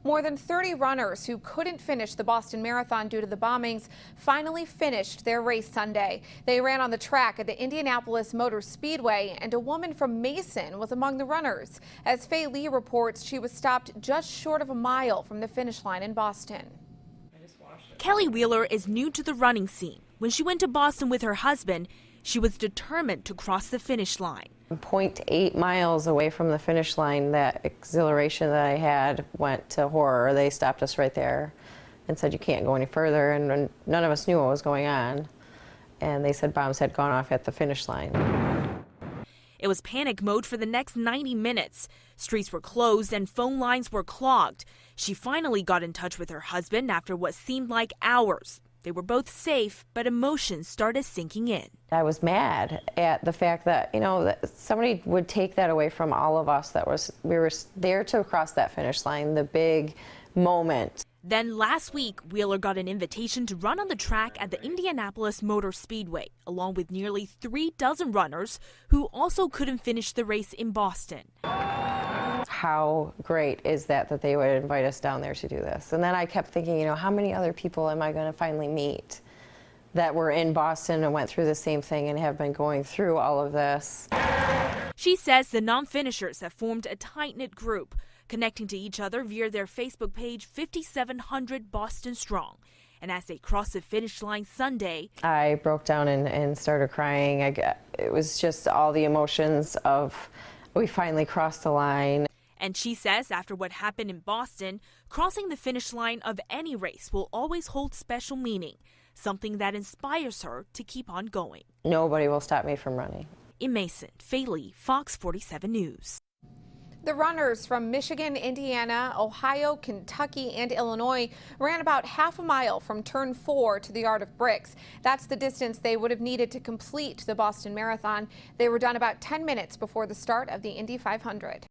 More than 30 runners who couldn't finish the Boston Marathon due to the bombings finally finished their race Sunday. They ran on the track at the Indianapolis Motor Speedway, and a woman from Mason was among the runners. As Faye Lee reports, she was stopped just short of a mile from the finish line in Boston. Kelli Wheeler is new to the running scene. When she went to Boston with her husband, she was determined to cross the finish line. 0.8 miles away from the finish line, that exhilaration that I had went to horror. They stopped us right there and said, "You can't go any further," and none of us knew what was going on. And they said bombs had gone off at the finish line. It was panic mode for the next 90 minutes. Streets were closed and phone lines were clogged. She finally got in touch with her husband after what seemed like hours. They were both safe, but emotions started sinking in. I was mad at the fact that, that somebody would take that away from all of us. We were there to cross that finish line, the big moment. Then last week, Wheeler got an invitation to run on the track at the Indianapolis Motor Speedway, along with nearly 36 runners who also couldn't finish the race in Boston. How great is that they would invite us down there to do this? And then I kept thinking, how many other people am I going to finally meet that were in Boston and went through the same thing and have been going through all of this? She says the non-finishers have formed a tight-knit group, connecting to each other via their Facebook page 5,700 Boston Strong. And as they crossed the finish line Sunday, I broke down and started crying. It was just all the emotions of we finally crossed the line. And she says after what happened in Boston, crossing the finish line of any race will always hold special meaning, something that inspires her to keep on going. Nobody will stop me from running. In Mason, Faye Lee, Fox 47 News. The runners from Michigan, Indiana, Ohio, Kentucky, and Illinois ran about half a mile from turn 4 to the Art of Bricks. That's the distance they would have needed to complete the Boston Marathon. They were done about 10 minutes before the start of the Indy 500.